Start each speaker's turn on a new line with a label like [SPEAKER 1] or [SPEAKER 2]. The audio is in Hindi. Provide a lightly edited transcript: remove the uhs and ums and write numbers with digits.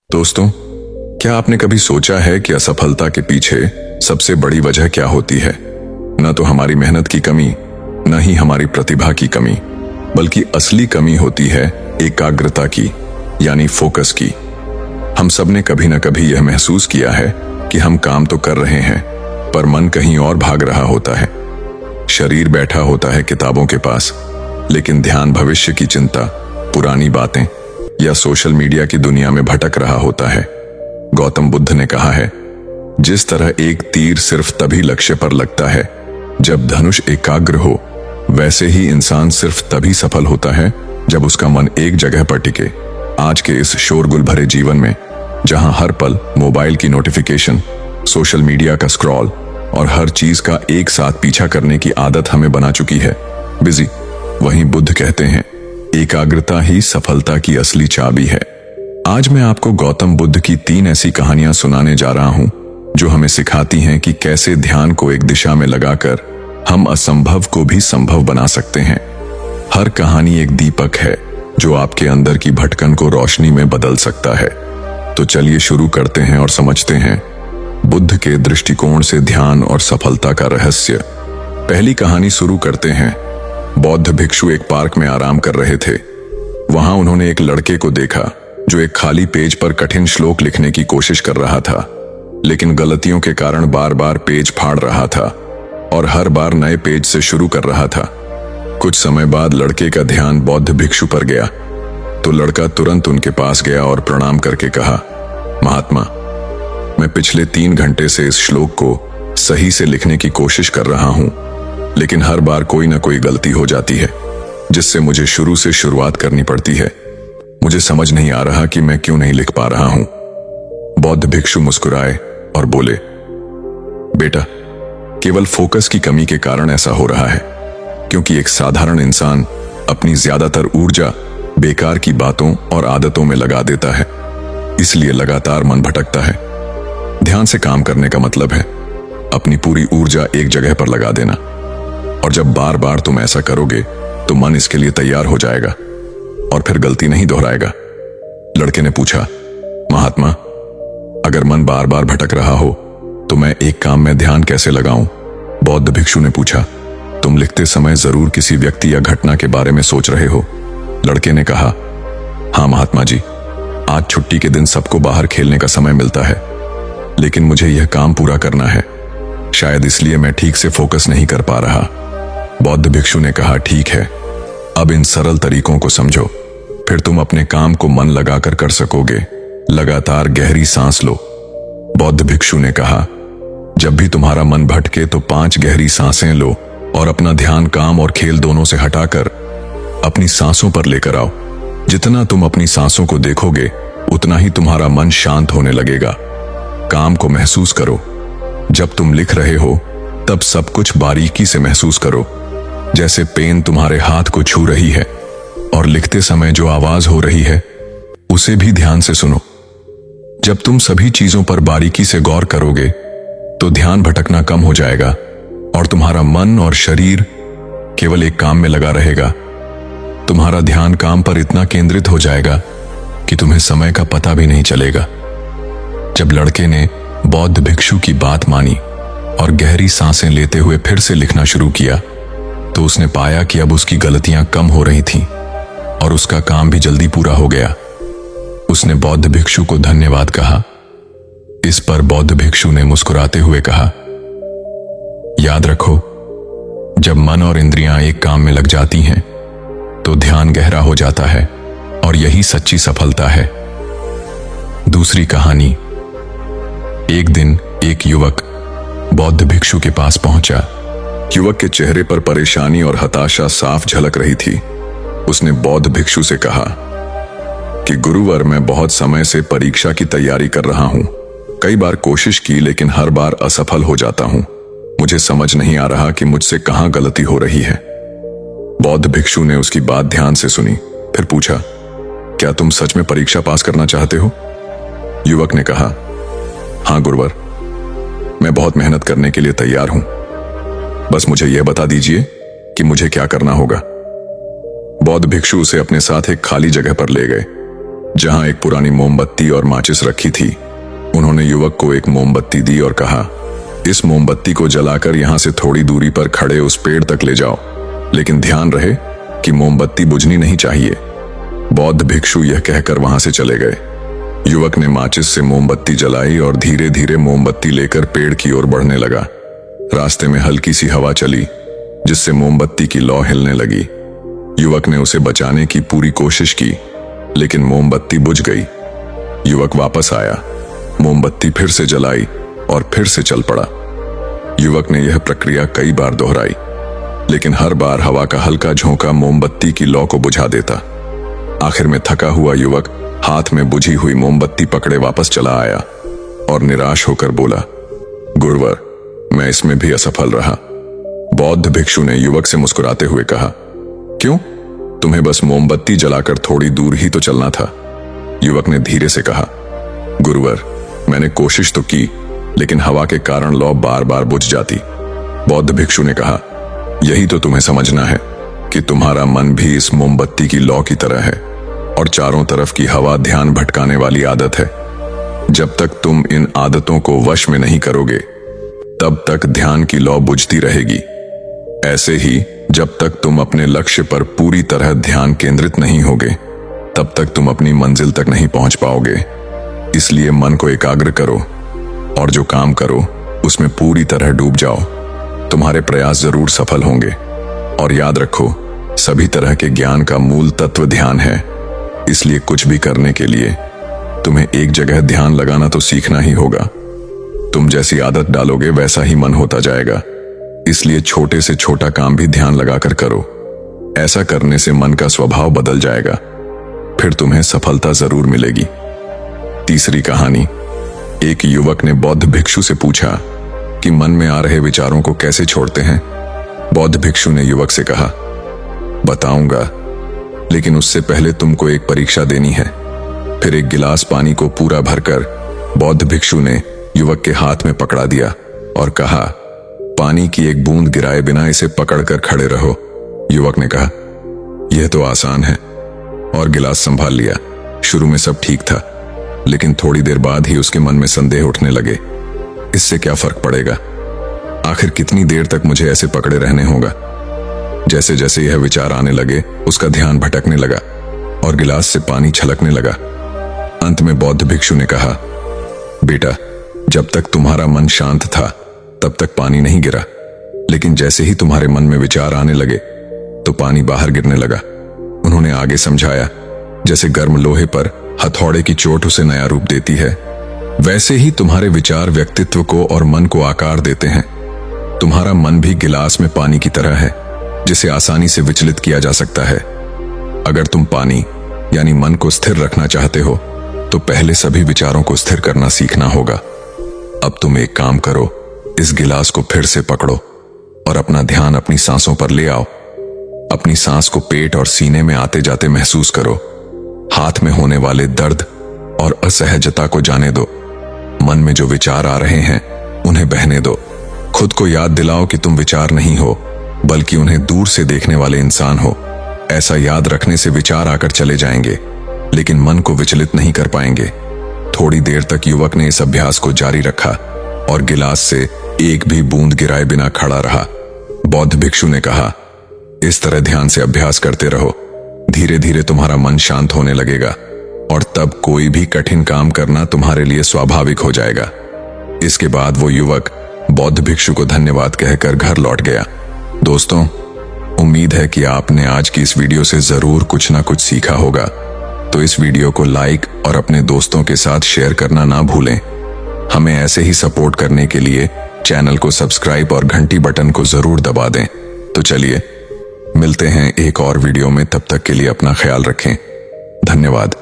[SPEAKER 1] दोस्तों, क्या आपने कभी सोचा है कि असफलता के पीछे सबसे बड़ी वजह क्या होती है? न तो हमारी मेहनत की कमी, न ही हमारी प्रतिभा की कमी, बल्कि असली कमी होती है एकाग्रता की, यानी फोकस की। हम सब ने कभी न कभी यह महसूस किया है कि हम काम तो कर रहे हैं, पर मन कहीं और भाग रहा होता है। शरीर बैठा होता है किताबों के पास, लेकिन ध्यान भविष्य की चिंता, पुरानी बातें या सोशल मीडिया की दुनिया में भटक रहा होता है। गौतम बुद्ध ने कहा है, जिस तरह एक तीर सिर्फ तभी लक्ष्य पर लगता है जब धनुष एकाग्र हो, वैसे ही इंसान सिर्फ तभी सफल होता है जब उसका मन एक जगह पर टिके। आज के इस शोरगुल भरे जीवन में, जहां हर पल मोबाइल की नोटिफिकेशन, सोशल मीडिया का स्क्रॉल और हर चीज का एक साथ पीछा करने की आदत हमें बना चुकी है, बिजी, वहीं बुद्ध कहते हैं, एकाग्रता ही सफलता की असली चाबी है। आज मैं आपको गौतम बुद्ध की 3 ऐसी कहानियां सुनाने जा रहा हूं जो हमें सिखाती हैं कि कैसे ध्यान को एक दिशा में लगाकर हम असंभव को भी संभव बना सकते हैं। हर कहानी एक दीपक है जो आपके अंदर की भटकन को रोशनी में बदल सकता है। तो चलिए शुरू करते हैं और समझते हैं बुद्ध के दृष्टिकोण से ध्यान और सफलता का रहस्य। पहली कहानी शुरू करते हैं। बौद्ध भिक्षु एक पार्क में आराम कर रहे थे। वहां उन्होंने एक लड़के को देखा जो एक खाली पेज पर कठिन श्लोक लिखने की कोशिश कर रहा था, लेकिन गलतियों के कारण बार बार पेज फाड़ रहा था और हर बार नए पेज से शुरू कर रहा था। कुछ समय बाद लड़के का ध्यान बौद्ध भिक्षु पर गया तो लड़का तुरंत उनके पास गया और प्रणाम करके कहा, महात्मा, मैं पिछले 3 घंटे से इस श्लोक को सही से लिखने की कोशिश कर रहा हूं, लेकिन हर बार कोई ना कोई गलती हो जाती है जिससे मुझे शुरू से शुरुआत करनी पड़ती है। मुझे समझ नहीं आ रहा कि मैं क्यों नहीं लिख पा रहा हूं। बौद्ध भिक्षु मुस्कुराए और बोले, बेटा, केवल फोकस की कमी के कारण ऐसा हो रहा है, क्योंकि एक साधारण इंसान अपनी ज्यादातर ऊर्जा बेकार की बातों और आदतों में लगा देता है, इसलिए लगातार मन भटकता है। ध्यान से काम करने का मतलब है अपनी पूरी ऊर्जा एक जगह पर लगा देना, और जब बार बार तुम ऐसा करोगे तो मन इसके लिए तैयार हो जाएगा और फिर गलती नहीं दोहराएगा। लड़के ने पूछा, महात्मा, अगर मन बार बार भटक रहा हो तो मैं एक काम में ध्यान कैसे लगाऊं? बौद्ध भिक्षु ने पूछा, तुम लिखते समय जरूर किसी व्यक्ति या घटना के बारे में सोच रहे हो। लड़के ने कहा, हाँ महात्मा जी, आज छुट्टी के दिन सबको बाहर खेलने का समय मिलता है, लेकिन मुझे यह काम पूरा करना है, शायद इसलिए मैं ठीक से फोकस नहीं कर पा रहा। बौद्ध भिक्षु ने कहा, ठीक है, अब इन सरल तरीकों को समझो, फिर तुम अपने काम को मन लगाकर कर सकोगे। लगातार गहरी सांस लो। बौद्ध भिक्षु ने कहा, जब भी तुम्हारा मन भटके तो 5 गहरी सांसें लो और अपना ध्यान काम और खेल दोनों से हटाकर अपनी सांसों पर लेकर आओ। जितना तुम अपनी सांसों को देखोगे उतना ही तुम्हारा मन शांत होने लगेगा। काम को महसूस करो। जब तुम लिख रहे हो तब सब कुछ बारीकी से महसूस करो, जैसे पेन तुम्हारे हाथ को छू रही है, और लिखते समय जो आवाज हो रही है उसे भी ध्यान से सुनो। जब तुम सभी चीजों पर बारीकी से गौर करोगे तो ध्यान भटकना कम हो जाएगा और तुम्हारा मन और शरीर केवल एक काम में लगा रहेगा। तुम्हारा ध्यान काम पर इतना केंद्रित हो जाएगा कि तुम्हें समय का पता भी नहीं चलेगा। जब लड़के ने बौद्ध भिक्षु की बात मानी और गहरी सांसें लेते हुए फिर से लिखना शुरू किया तो उसने पाया कि अब उसकी गलतियां कम हो रही थीं और उसका काम भी जल्दी पूरा हो गया। उसने बौद्ध भिक्षु को धन्यवाद कहा। इस पर बौद्ध भिक्षु ने मुस्कुराते हुए कहा, याद रखो, जब मन और इंद्रियां एक काम में लग जाती हैं तो ध्यान गहरा हो जाता है, और यही सच्ची सफलता है। दूसरी कहानी। एक दिन एक युवक बौद्ध भिक्षु के पास पहुंचा। युवक के चेहरे पर परेशानी और हताशा साफ झलक रही थी। उसने बौद्ध भिक्षु से कहा कि गुरुवर, मैं बहुत समय से परीक्षा की तैयारी कर रहा हूं। कई बार कोशिश की लेकिन हर बार असफल हो जाता हूं। मुझे समझ नहीं आ रहा कि मुझसे कहां गलती हो रही है। बौद्ध भिक्षु ने उसकी बात ध्यान से सुनी, फिर पूछा, क्या तुम सच में परीक्षा पास करना चाहते हो? युवक ने कहा, हाँ गुरुवर, मैं बहुत मेहनत करने के लिए तैयार हूं, बस मुझे यह बता दीजिए कि मुझे क्या करना होगा। बौद्ध भिक्षु उसे अपने साथ एक खाली जगह पर ले गए। जहां एक पुरानी मोमबत्ती और माचिस रखी थी। उन्होंने युवक को एक मोमबत्ती दी और कहा, इस मोमबत्ती को जलाकर यहां से थोड़ी दूरी पर खड़े उस पेड़ तक ले जाओ, लेकिन ध्यान रहे कि मोमबत्ती बुझनी नहीं चाहिए। बौद्ध भिक्षु यह कहकर वहां से चले गए। युवक ने माचिस से मोमबत्ती जलाई और धीरे धीरे मोमबत्ती लेकर पेड़ की ओर बढ़ने लगा। रास्ते में हल्की सी हवा चली, जिससे मोमबत्ती की लौ हिलने लगी। युवक ने उसे बचाने की पूरी कोशिश की, लेकिन मोमबत्ती बुझ गई। युवक वापस आया, मोमबत्ती फिर से जलाई और फिर से चल पड़ा। युवक ने यह प्रक्रिया कई बार दोहराई, लेकिन हर बार हवा का हल्का झोंका मोमबत्ती की लौ को बुझा देता। आखिर में थका हुआ युवक हाथ में बुझी हुई मोमबत्ती पकड़े वापस चला आया और निराश होकर बोला, गुरुवर, मैं इसमें भी असफल रहा। बौद्ध भिक्षु ने युवक से मुस्कुराते हुए कहा, क्यों? तुम्हें बस मोमबत्ती जलाकर थोड़ी दूर ही तो चलना था। युवक ने धीरे से कहा, गुरुवर, मैंने कोशिश तो की, लेकिन हवा के कारण लौ बार बार बुझ जाती। बौद्ध भिक्षु ने कहा, यही तो तुम्हें समझना है कि तुम्हारा मन भी इस मोमबत्ती की लौ की तरह है और चारों तरफ की हवा ध्यान भटकाने वाली आदत है। जब तक तुम इन आदतों को वश में नहीं करोगे, तब तक ध्यान की लौ बुझती रहेगी। ऐसे ही जब तक तुम अपने लक्ष्य पर पूरी तरह ध्यान केंद्रित नहीं होगे, तब तक तुम अपनी मंजिल तक नहीं पहुंच पाओगे। इसलिए मन को एकाग्र करो और जो काम करो उसमें पूरी तरह डूब जाओ। तुम्हारे प्रयास जरूर सफल होंगे। और याद रखो, सभी तरह के ज्ञान का मूल तत्व ध्यान है। इसलिए कुछ भी करने के लिए तुम्हें एक जगह ध्यान लगाना तो सीखना ही होगा। तुम जैसी आदत डालोगे वैसा ही मन होता जाएगा। इसलिए छोटे से छोटा काम भी ध्यान लगाकर करो। ऐसा करने से मन का स्वभाव बदल जाएगा, फिर तुम्हें सफलता जरूर मिलेगी। तीसरी कहानी। एक युवक ने बौद्ध भिक्षु से पूछा कि मन में आ रहे विचारों को कैसे छोड़ते हैं। बौद्ध भिक्षु ने युवक से कहा, बताऊंगा, लेकिन उससे पहले तुमको एक परीक्षा देनी है। फिर एक गिलास पानी को पूरा भरकर बौद्ध भिक्षु ने युवक के हाथ में पकड़ा दिया और कहा, पानी की एक बूंद गिराए बिना इसे पकड़कर खड़े रहो। युवक ने कहा, यह तो आसान है, और गिलास संभाल लिया। शुरू में सब ठीक था, लेकिन थोड़ी देर बाद ही उसके मन में संदेह उठने लगे। इससे क्या फर्क पड़ेगा? आखिर कितनी देर तक मुझे ऐसे पकड़े रहने होगा? जैसे जैसे यह विचार आने लगे, उसका ध्यान भटकने लगा और गिलास से पानी छलकने लगा। अंत में बौद्ध भिक्षु ने कहा, बेटा, जब तक तुम्हारा मन शांत था तब तक पानी नहीं गिरा, लेकिन जैसे ही तुम्हारे मन में विचार आने लगे तो पानी बाहर गिरने लगा। उन्होंने आगे समझाया, जैसे गर्म लोहे पर हथौड़े की चोट उसे नया रूप देती है, वैसे ही तुम्हारे विचार व्यक्तित्व को और मन को आकार देते हैं। तुम्हारा मन भी गिलास में पानी की तरह है, जिसे आसानी से विचलित किया जा सकता है। अगर तुम पानी यानी मन को स्थिर रखना चाहते हो, तो पहले सभी विचारों को स्थिर करना सीखना होगा। अब तुम एक काम करो, इस गिलास को फिर से पकड़ो और अपना ध्यान अपनी सांसों पर ले आओ। अपनी सांस को पेट और सीने में आते जाते महसूस करो। हाथ में होने वाले दर्द और असहजता को जाने दो। मन में जो विचार आ रहे हैं उन्हें बहने दो। खुद को याद दिलाओ कि तुम विचार नहीं हो, बल्कि उन्हें दूर से देखने वाले इंसान हो। ऐसा याद रखने से विचार आकर चले जाएंगे, लेकिन मन को विचलित नहीं कर पाएंगे। थोड़ी देर तक युवक ने इस अभ्यास को जारी रखा और गिलास से एक भी बूंद गिराए बिना खड़ा रहा। बौद्ध भिक्षु ने कहा, इस तरह ध्यान से अभ्यास करते रहो। धीरे धीरे तुम्हारा मन शांत होने लगेगा और तब कोई भी कठिन काम करना तुम्हारे लिए स्वाभाविक हो जाएगा। इसके बाद वो युवक बौद्ध भिक्षु को धन्यवाद कहकर घर लौट गया। दोस्तों, उम्मीद है कि आपने आज की इस वीडियो से जरूर कुछ ना कुछ सीखा होगा। तो इस वीडियो को लाइक और अपने दोस्तों के साथ शेयर करना ना भूलें। हमें ऐसे ही सपोर्ट करने के लिए चैनल को सब्सक्राइब और घंटी बटन को जरूर दबा दें। तो चलिए मिलते हैं एक और वीडियो में, तब तक के लिए अपना ख्याल रखें। धन्यवाद।